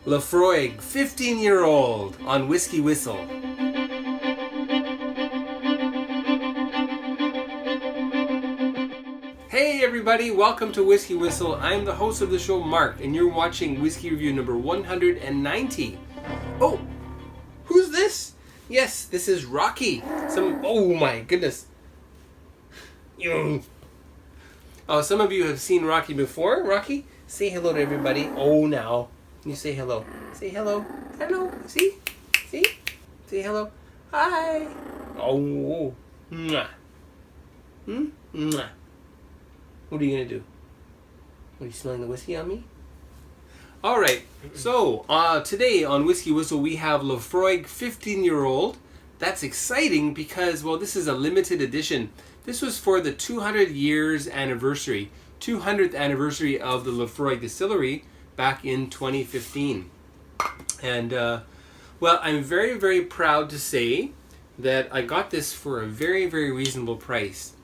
Laphroaig, 15-year-old on Whiskey Whistle. Hey everybody, welcome to Whiskey Whistle. I'm the host of the show, Mark, and you're watching Whiskey Review number 190. Oh, who's this? Yes, this is Rocky. Oh my goodness. Some of you have seen Rocky before. Rocky, say hello to everybody. Oh, now. You say hello. Say hello. Hello. See? See? Say hello. Hi. Oh. Mwah. Mwah. What are you going to do? Are you smelling the whiskey on me? All right. So, today on Whiskey Whistle, we have Laphroaig 15-year-old. That's exciting because, well, this is a limited edition. This was for the 200th anniversary of the Laphroaig Distillery back in 2015. And, well, I'm very, very proud to say that I got this for a very, very reasonable price.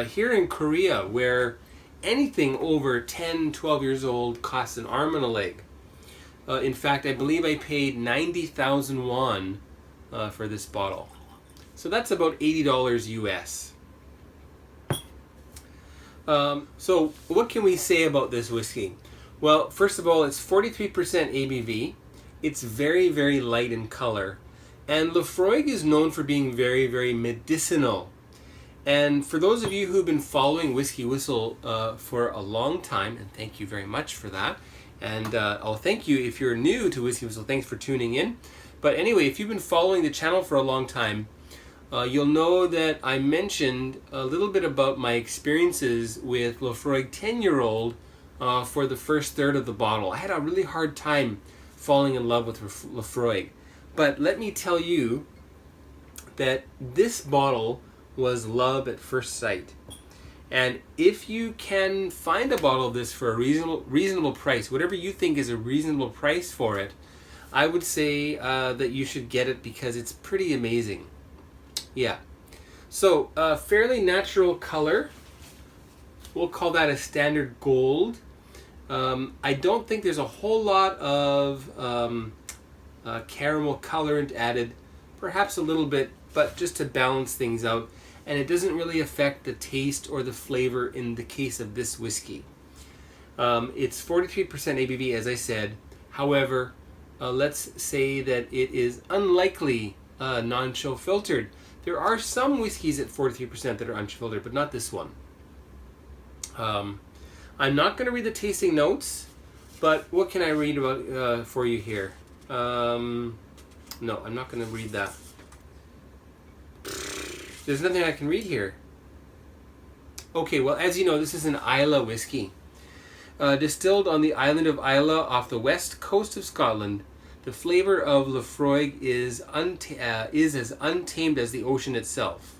Here in Korea, where anything over 10, 12 years old costs an arm and a leg. In fact, I believe I paid 90,000 won for this bottle. So that's about $80 US. So what can we say about this whiskey? Well, first of all, it's 43% ABV. It's very, very light in color. And Laphroaig is known for being very, very medicinal. And for those of you who've been following Whiskey Whistle for a long time, and thank you very much for that. And I'll thank you if you're new to Whiskey Whistle. Thanks for tuning in. But anyway, if you've been following the channel for a long time, you'll know that I mentioned a little bit about my experiences with Laphroaig 10-year-old for the first third of the bottle. I had a really hard time falling in love with Laphroaig. But let me tell you that this bottle was love at first sight. And if you can find a bottle of this for a reasonable price, whatever you think is a reasonable price for it, I would say that you should get it because it's pretty amazing. Yeah. So, fairly natural color. We'll call that a standard gold. I don't think there's a whole lot of caramel colorant added. Perhaps a little bit, but just to balance things out. And it doesn't really affect the taste or the flavor in the case of this whiskey. It's 43% ABV, as I said. However, let's say that it is unlikely non-chill filtered. There are some whiskeys at 43% that are unfiltered, but not this one. I'm not going to read the tasting notes, but what can I read about for you here? No, I'm not going to read that. There's nothing I can read here. Okay, well, as you know, this is an Islay whiskey. Distilled on the island of Islay off the west coast of Scotland, the flavor of Laphroaig is as untamed as the ocean itself.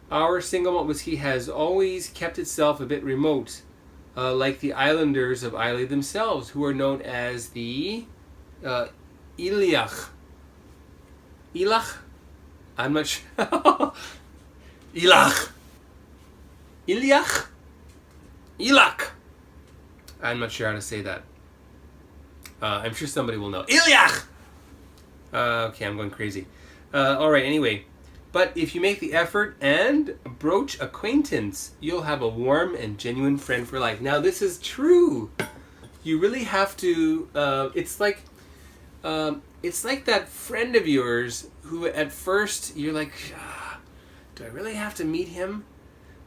Our single malt whiskey has always kept itself a bit remote, like the islanders of Islay themselves, who are known as the Ileach. Ilach? I'm not sure. Ilach. Iliach? Ilach. I'm not sure how to say that. I'm sure somebody will know. Iliach! Okay, I'm going crazy. Alright, anyway. But if you make the effort and broach acquaintance, you'll have a warm and genuine friend for life. Now, this is true. You really have to... It's like that friend of yours who at first you're like, do I really have to meet him?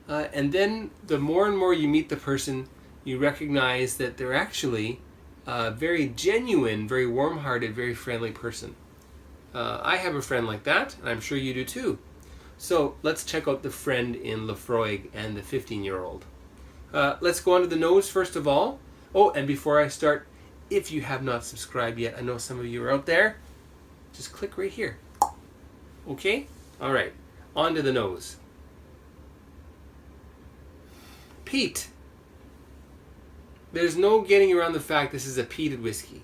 And then the more and more you meet the person, you recognize that they're actually a very genuine, very warm-hearted, very friendly person. I have a friend like that, and I'm sure you do too. So let's check out the friend in Laphroaig and the 15-year-old. Let's go on to the nose first of all. Oh, and before I start, if you have not subscribed yet, I know some of you are out there, just click right here. Okay? All right. On to the nose. Peat. There's no getting around the fact this is a peated whiskey.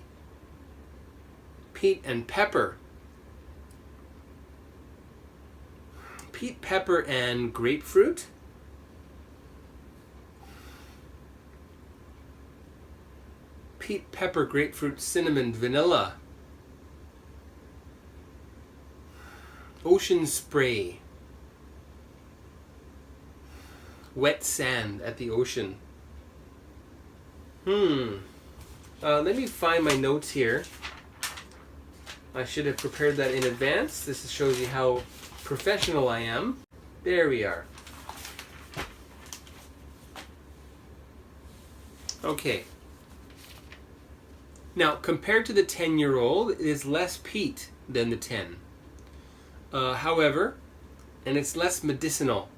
Peat and pepper. Peat, pepper, and grapefruit. peat, pepper, grapefruit, cinnamon, vanilla. Ocean spray. Wet sand at the ocean. Let me find my notes here. I should have prepared that in advance. This shows you how professional I am. There we are. Okay. Now, compared to the 10-year-old, it is less peat than the 10. However, and it's less medicinal.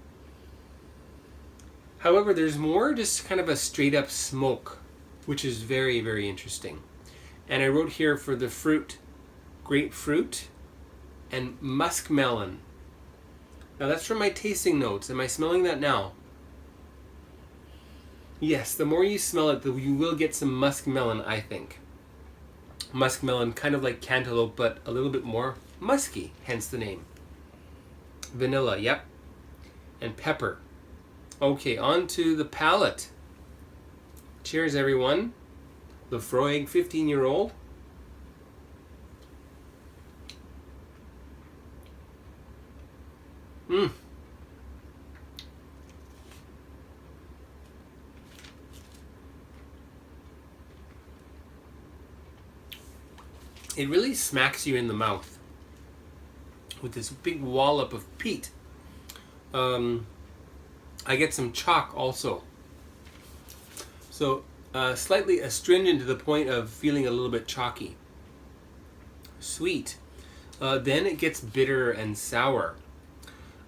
However, there's more just kind of a straight up smoke, which is very, very interesting. And I wrote here for the fruit, grapefruit and muskmelon. Now that's from my tasting notes. Am I smelling that now? Yes, the more you smell it, you will get some muskmelon, I think. Muskmelon, kind of like cantaloupe, but a little bit more musky, hence the name. Vanilla, yep. And pepper. Okay, on to the palate. Cheers, everyone. Laphroaig, 15-year-old. It really smacks you in the mouth with this big wallop of peat. I get some chalk also. So slightly astringent to the point of feeling a little bit chalky. Sweet. Then it gets bitter and sour.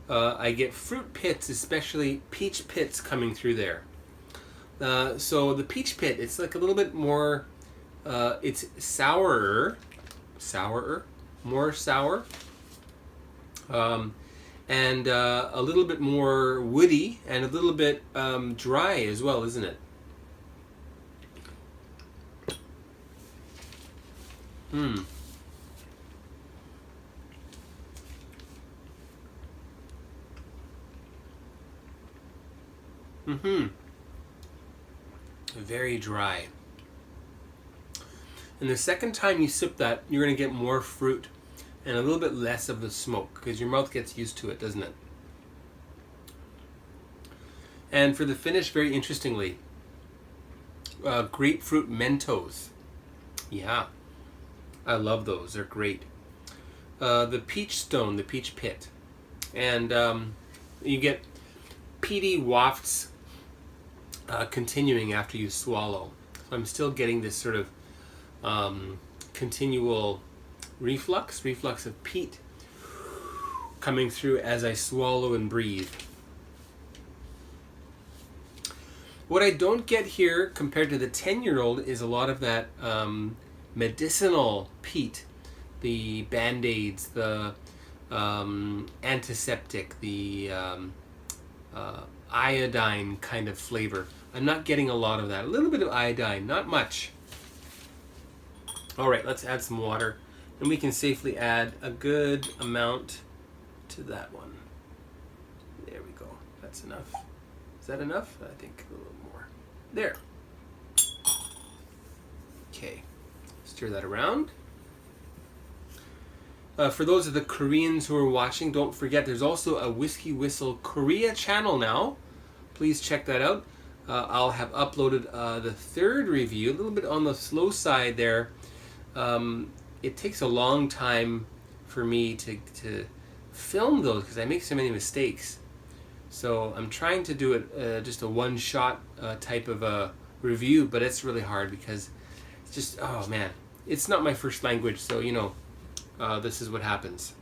I get fruit pits, especially peach pits coming through there. So the peach pit, it's like a little bit more, it's sourer, more sour. And a little bit more woody and a little bit dry as well, isn't it? Very dry. And the second time you sip that, you're going to get more fruit and a little bit less of the smoke because your mouth gets used to it, doesn't it? And for the finish, very interestingly, grapefruit Mentos. Yeah, I love those. They're great. The peach stone, the peach pit. And you get peaty wafts continuing after you swallow. So I'm still getting this sort of continual reflux of peat coming through as I swallow and breathe. What I don't get here compared to the 10-year-old is a lot of that medicinal peat, the Band-Aids, the antiseptic, the iodine kind of flavor. I'm not getting a lot of that. A little bit of iodine, not much. All right, let's add some water. And we can safely add a good amount to that one. There we go. That's enough. Is that enough? I think a little more. There. Okay. Stir that around. For those of the Koreans who are watching, don't forget there's also a Whiskey Whistle Korea channel now. Please check that out. I'll have uploaded the third review, a little bit on the slow side there. It takes a long time for me to film those because I make so many mistakes. So I'm trying to do it just a one-shot type of a review, but it's really hard because it's just, oh man, it's not my first language, so you know, this is what happens.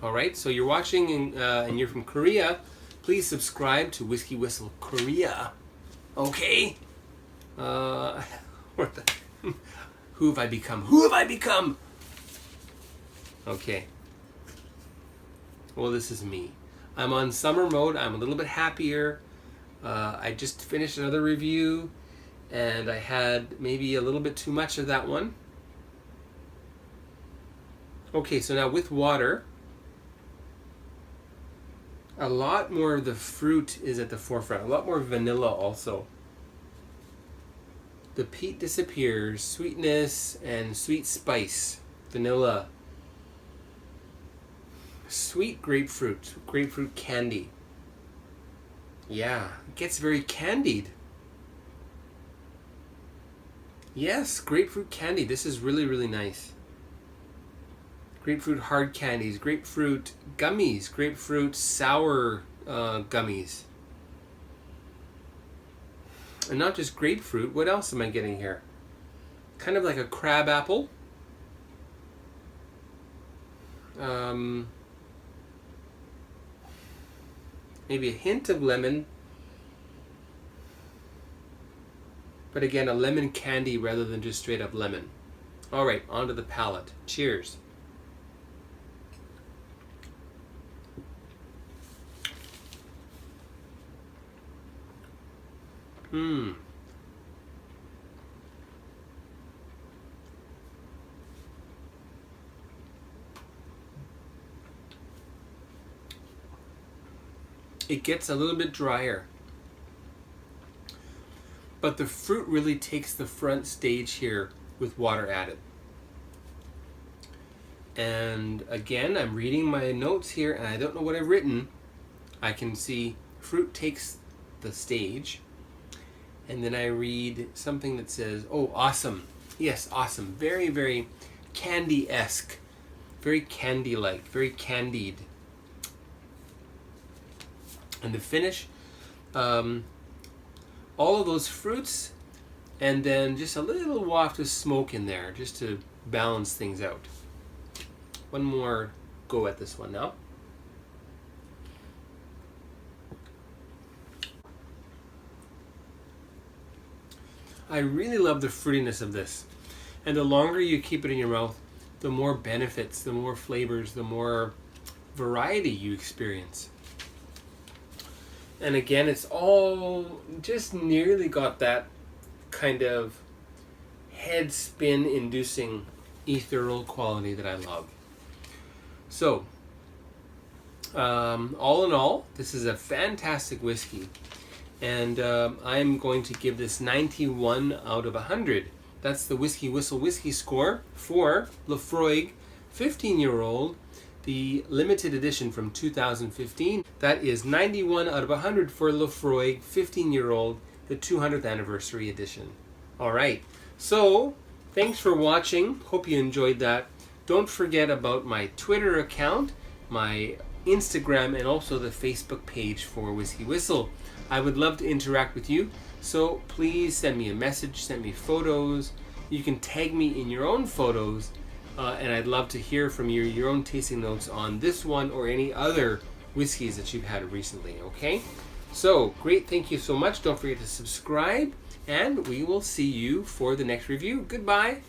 All right, so you're watching and you're from Korea, please subscribe to Whiskey Whistle Korea. Okay? What the... Who have I become? Who have I become? Okay. Well, this is me. I'm on summer mode. I'm a little bit happier. I just finished another review, and I had maybe a little bit too much of that one. Okay, so now with water, a lot more of the fruit is at the forefront. A lot more vanilla also. The peat disappears. Sweetness and sweet spice. Vanilla. Sweet grapefruit. Grapefruit candy. Yeah, it gets very candied. Yes, grapefruit candy. This is really, really nice. Grapefruit hard candies, grapefruit gummies, grapefruit sour gummies. And not just grapefruit, what else am I getting here? Kind of like a crab apple. Maybe a hint of lemon. But again, a lemon candy rather than just straight up lemon. All right, onto the palate. Cheers. It gets a little bit drier, but the fruit really takes the front stage here with water added. And again, I'm reading my notes here and I don't know what I've written. I can see fruit takes the stage, and then I read something that says, oh, awesome. Yes, awesome. Very, very candy-esque. Very candy-like, very candied. And the finish, all of those fruits, and then just a little waft of smoke in there just to balance things out. One more go at this one now. I really love the fruitiness of this. And the longer you keep it in your mouth, the more benefits, the more flavors, the more variety you experience. And again, it's all just nearly got that kind of head spin inducing ethereal quality that I love. So, all in all, this is a fantastic whiskey. And I'm going to give this 91 out of 100. That's the Whiskey Whistle Whiskey score for Laphroaig 15-year-old, the limited edition from 2015. That is 91 out of 100 for Laphroaig 15-year-old, the 200th anniversary edition. All right, so thanks for watching. Hope you enjoyed that. Don't forget about my Twitter account, my Instagram, and also the Facebook page for Whiskey Whistle. I would love to interact with you, so please send me a message, send me photos. You can tag me in your own photos, and I'd love to hear from you, your own tasting notes on this one or any other whiskeys that you've had recently, okay? So, great, thank you so much. Don't forget to subscribe, and we will see you for the next review. Goodbye.